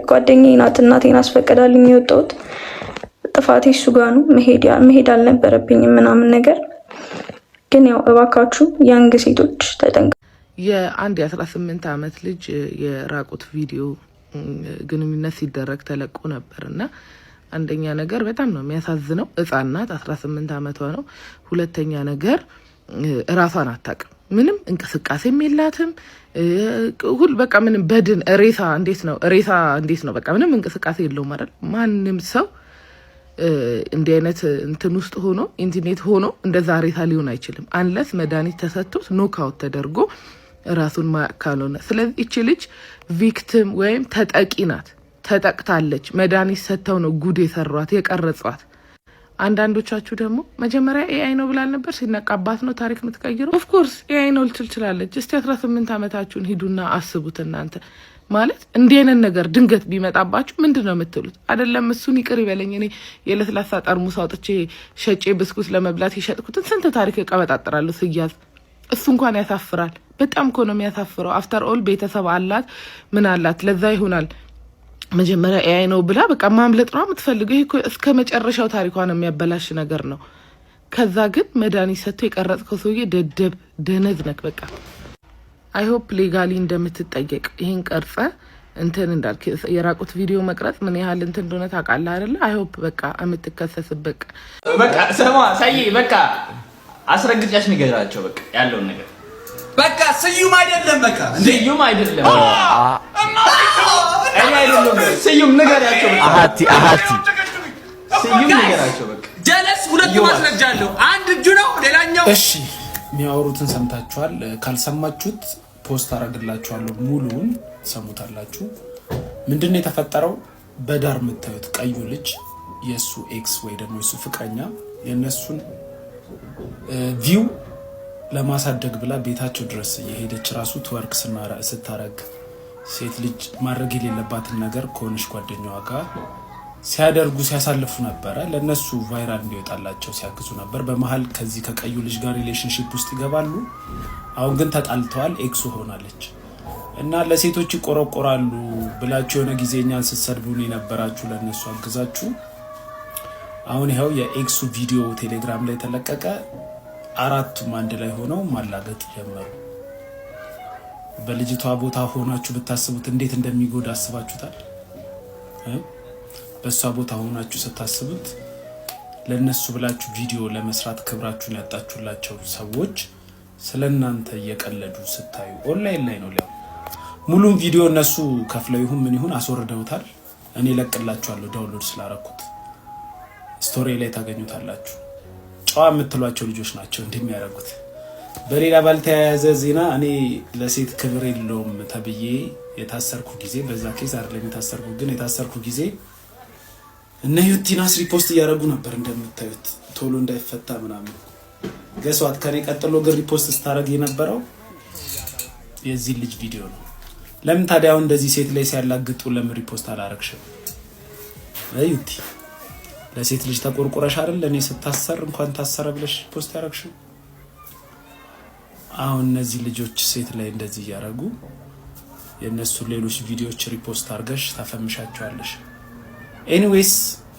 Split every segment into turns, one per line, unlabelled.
ጓደኛዬ ናት እናቴን አስፈቀዳልኝ የወጣሁት። ጥፋቴ እሱ ጋር ነው። መሄድ አልነበረብኝም ምናምን ነገር ግን ያው እባካችሁ ያንግ ሴቶች ተጠንቀቁ።
የአንድ የ18 ዓመት ልጅ የራቁት ቪዲዮ ግንኙነት ሲደረግ ተለቆ ነበርና አንደኛ ነገር በጣም ነው የሚያሳዝነው። ሕፃን ናት፣ 18 ዓመቷ ነው። ሁለተኛ ነገር ራሷን አታውቅም፣ ምንም እንቅስቃሴም የላትም። በቃ ምንም በድን ሬሳ እንዴት ነው በቃ ምንም እንቅስቃሴ የለውም አይደል? ማንም ሰው እንዲህ አይነት እንትን ውስጥ ሆኖ ኢንቲሜት ሆኖ እንደዛ ሬሳ ሊሆን አይችልም፣ አንለስ መድኃኒት ተሰጥቶት ኖክአውት ተደርጎ ራሱን ማካለውና። ስለዚህ እቺ ልጅ ቪክቲም ወይም ተጠቂ ናት፣ ተጠቅታለች። መድኃኒት ሰጥተው ነው ጉድ የሰሯት የቀረጿት። አንዳንዶቻችሁ ደግሞ መጀመሪያ ኤአይ ነው ብላል ነበር፣ ሲነቃባት ነው ታሪክ የምትቀይረው። ኦፍኮርስ ኤአይ ነው ልትችላለች። እስቲ 18 ዓመታችሁን ሂዱና አስቡት እናንተ። ማለት እንዲህ አይነት ነገር ድንገት ቢመጣባችሁ ምንድን ነው የምትሉት? አይደለም እሱን ይቅር ይበለኝ፣ እኔ የለስላሳ ጠርሙስ አውጥቼ ሸጬ ብስኩት ለመብላት የሸጥኩትን ስንት ታሪክ እቀበጣጥራለሁ ስያዝ። እሱ እንኳን ያሳፍራል። በጣም እኮ ነው የሚያሳፍረው። አፍተር ኦል ቤተሰብ አላት ምን አላት፣ ለዛ ይሆናል መጀመሪያ ኤአይ ነው ብላ በቃ ማምለጥ ነው የምትፈልገው። ይሄ እስከ መጨረሻው ታሪኳን የሚያበላሽ ነገር ነው። ከዛ ግን መድኃኒት ሰጥቶ የቀረጽከው ሰውዬ ደደብ ደነዝ ነክ። በቃ አይሆፕ ሌጋሊ እንደምትጠየቅ ይሄን ቀርጸ እንትን እንዳልክ የራቁት ቪዲዮ መቅረጽ ምን ያህል እንትን እንደሆነ ታውቃለህ አይደለ? አይሆፕ በቃ የምትከሰስበት
በቃ ሰማ ሳይ በቃ አስረግጫሽ ንገራቸው በቃ ያለውን ነገር በቃ ስዩም አይደለም በቃ ስዩም አይደለም ስዩም ንገራቸው በቃ አሃቲ ስዩም ንገራቸው በቃ ጀለስ ሁለት ማስረጃ አለው። አንድ እጁ ነው ሌላኛው።
እሺ የሚያወሩትን ሰምታችኋል። ካልሰማችሁት ፖስት አደርግላችኋለሁ፣ ሙሉውን ሰሙታላችሁ። ምንድነው የተፈጠረው? በዳር የምታዩት ቀዩ ልጅ የሱ ኤክስ ወይ ደግሞ የሱ ፍቅረኛ የነሱን ቪው ለማሳደግ ብላ ቤታቸው ድረስ የሄደች ራሱ ትወርክ ስታረግ ሴት ልጅ ማድረግ የሌለባትን ነገር ከሆነች ጓደኛዋ ጋር ሲያደርጉ ሲያሳልፉ ነበረ። ለነሱ ቫይራል እንዲወጣላቸው ሲያግዙ ነበር። በመሃል ከዚህ ከቀዩ ልጅ ጋር ሪሌሽንሺፕ ውስጥ ይገባሉ። አሁን ግን ተጣልተዋል። ኤክሱ ሆናለች እና ለሴቶች ይቆረቆራሉ ብላችሁ የሆነ ጊዜ እኛን ስትሰድቡን የነበራችሁ ለነሱ አግዛችሁ አሁን ይኸው የኤክሱ ቪዲዮ ቴሌግራም ላይ ተለቀቀ። አራቱም አንድ ላይ ሆነው ማላገጥ ጀመሩ። በልጅቷ ቦታ ሆናችሁ ብታስቡት እንዴት እንደሚጎዳ አስባችሁታል? በሷ ቦታ ሆናችሁ ስታስቡት ለነሱ ብላችሁ ቪዲዮ ለመስራት ክብራችሁን ያጣችሁላቸው ሰዎች ስለናንተ እየቀለዱ ስታዩ ኦንላይን ላይ ነው ላይ ሙሉን ቪዲዮ እነሱ ከፍለው ይሁን ምን ይሁን አስወርደውታል። እኔ ለቅላችኋለሁ ዳውንሎድ ስላረኩት ስቶሪ ላይ ታገኙታላችሁ። ጨዋ የምትሏቸው ልጆች ናቸው እንደሚያደርጉት። በሌላ ባልተያያዘ ዜና እኔ ለሴት ክብር የለውም ተብዬ የታሰርኩ ጊዜ በዛ ኬስ አይደለም የታሰርኩ ግን የታሰርኩ ጊዜ እነ ዩቲናስ ሪፖስት እያደረጉ ነበር እንደምታዩት ቶሎ እንዳይፈታ ምናምን። ገስዋት ከኔ ቀጥሎ ግን ሪፖስት ስታደርግ የነበረው የዚህ ልጅ ቪዲዮ ነው። ለምን ታዲያ አሁን እንደዚህ ሴት ላይ ሲያላግጡ ለምን ሪፖስት አላረግሽም? ዩቲ ለሴት ልጅ ተቆርቆረሽ አይደል ለኔ ስታሰር እንኳን ታሰረ ብለሽ ፖስት ያረግሽው? አሁን እነዚህ ልጆች ሴት ላይ እንደዚህ ያረጉ የነሱ ሌሎች ቪዲዮዎች ሪፖስት አርገሽ ታፈምሻቸዋለሽ። ኤኒዌይስ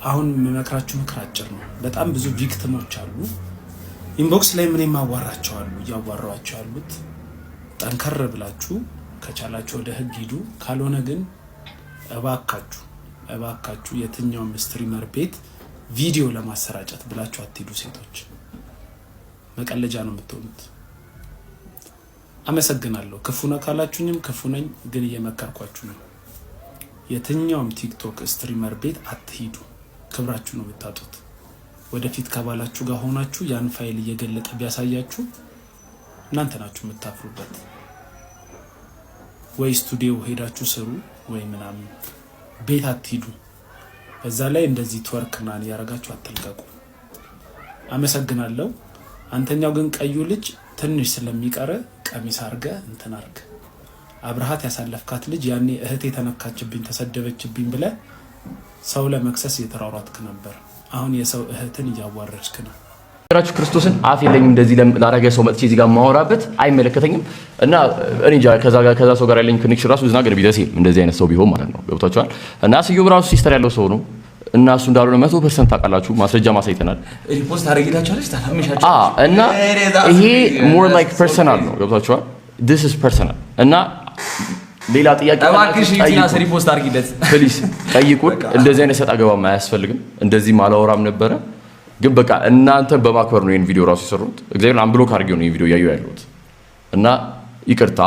አሁን መመክራችሁ ምክር አጭር ነው። በጣም ብዙ ቪክቲሞች አሉ። ኢንቦክስ ላይ ምን ማዋራቸዋሉ ያዋራዋቸው ያሉት ጠንከር ብላችሁ ከቻላችሁ ወደ ህግ ሂዱ። ካልሆነ ግን እባካችሁ የትኛውም ስትሪመር ቤት ቪዲዮ ለማሰራጨት ብላችሁ አትሄዱ። ሴቶች መቀለጃ ነው የምትሆኑት። አመሰግናለሁ። ክፉ ነው ካላችሁኝም ክፉ ነኝ፣ ግን እየመከርኳችሁ ነው። የትኛውም ቲክቶክ ስትሪመር ቤት አትሄዱ። ክብራችሁ ነው የምታጡት። ወደፊት ከባላችሁ ጋር ሆናችሁ ያን ፋይል እየገለጠ ቢያሳያችሁ እናንተ ናችሁ የምታፍሩበት። ወይ ስቱዲዮ ሄዳችሁ ስሩ ወይ ምናምን ቤት አትሄዱ። በዛ ላይ እንደዚህ ትወርክና ያረጋችሁ አትልቀቁ። አመሰግናለሁ። አንተኛው ግን ቀዩ ልጅ ትንሽ ስለሚቀር ቀሚስ አርገ እንትን አርገ አብርሃት ያሳለፍካት ልጅ ያኔ እህቴ ተነካችብኝ ተሰደበችብኝ ብለ ሰው ለመክሰስ እየተራሯትክ ነበር። አሁን የሰው እህትን እያዋረድክ ነው።
ልንገራችሁ ክርስቶስን አፍ የለኝም እንደዚህ ላረገ ሰው መጥቼ እዚህ ጋር ማወራበት አይመለከተኝም እና እኔ እንጃ ከዛ ሰው ጋር ያለኝ ኮኔክሽን ራሱ ዝና ገር ቢደስ እንደዚህ አይነት ሰው ቢሆን ማለት ነው ገብታችኋል እና ስዩም ራሱ ሲስተር ያለው ሰው ነው እና እሱ እንዳልሆነ 100% ታውቃላችሁ ማስረጃ ማሳይተናል
ሪፖስት አረጋግጣችኋለሽ ታፈምሻችሁ
እና ይሄ ሞር ላይክ ፐርሰናል ነው ገብታችኋል this is personal እና ሌላ ጥያቄ
አባክሽ ይቲናስ ሪፖስት አርጊለት
ፕሊዝ ጠይቁን እንደዚህ አይነት ሰጣ ገባ ማያስፈልግም እንደዚህ ማላወራም ነበረ ግን በቃ እናንተ በማክበር ነው ይሄን ቪዲዮ ራሱ የሰሩት እግዚአብሔር አንብሎክ አድርጌው ነው ይሄን ቪዲዮ ያዩ ያሉት እና ይቅርታ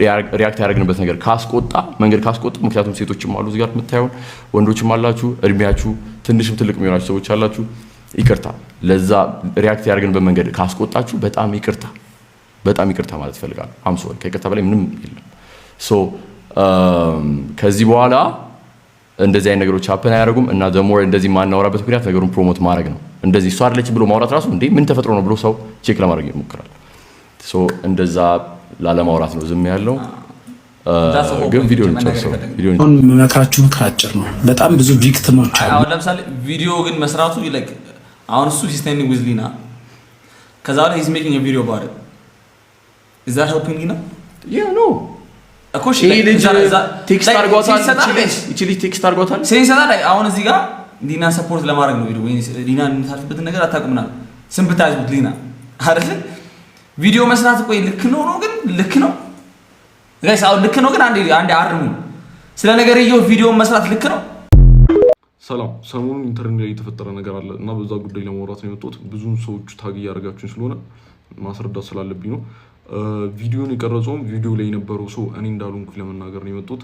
ሪአክት ያደረግንበት ነገር ካስቆጣ መንገድ ካስቆጣ ምክንያቱም ሴቶችም አሉ እዚህ ጋር የምታዩን ወንዶችም አላችሁ እድሜያችሁ ትንሽም ትልቅ የሚሆናችሁ ሰዎች አላችሁ ይቅርታ ለዛ ሪአክት ያደረግንበት መንገድ ካስቆጣችሁ በጣም ይቅርታ ማለት ፈልጋለሁ አም ሶሪ ከይቅርታ በላይ ምንም የለም ሶ ከዚህ በኋላ እንደዚህ አይነት ነገሮች ሀፕን አያደርጉም እና ዘሞር እንደዚህ ማናወራበት ምክንያት ነገሩን ፕሮሞት ማድረግ ነው እንደዚህ እሷ አይደለች ብሎ ማውራት ራሱ እንዴ ምን ተፈጥሮ ነው ብሎ ሰው ቼክ ለማድረግ ይሞክራል ሶ እንደዛ ላለማውራት ነው ዝም ያለው ግን ቪዲዮን ጨርሰው ቪዲዮን
መካችሁ አጭር ነው በጣም ብዙ ቪክቲሞች አሉ
አሁን ለምሳሌ ቪዲዮ ግን መስራቱ ላይክ አሁን እሱ ሲስተኒንግ ዊዝ ሊና ከዛ ላይ he's making a video about it is that helping Lina
yeah no
አኮሽ
ቴክስት አድርጓታል እቺ ልጅ ቴክስት አድርጓታል
ሴንሰራ ላይ አሁን እዚህ ጋር ሊና ሰፖርት ለማድረግ ነው ቪዲዮ ወይ ሊና እንታልፍበት ነገር አታውቁምና ስም ብታዝቡት ሊና አይደል ቪዲዮ መስራት ቆይ ልክ ነው ግን ልክ ነው ጋይስ አሁን ልክ ነው ግን አንዴ አርሙ ስለ ነገር ይሄው ቪዲዮ መስራት ልክ ነው
ሰላም ሰሞኑን ኢንተርኔት ላይ የተፈጠረ ነገር አለ እና በዛ ጉዳይ ለማውራት ነው የመጣሁት ብዙ ሰዎች ታግ ያደርጋችሁን ስለሆነ ማስረዳት ስላለብኝ ነው ቪዲዮን የቀረጸው ቪዲዮ ላይ የነበረው ሰው እኔ እንዳልሆንኩ ለመናገር ነው የመጣሁት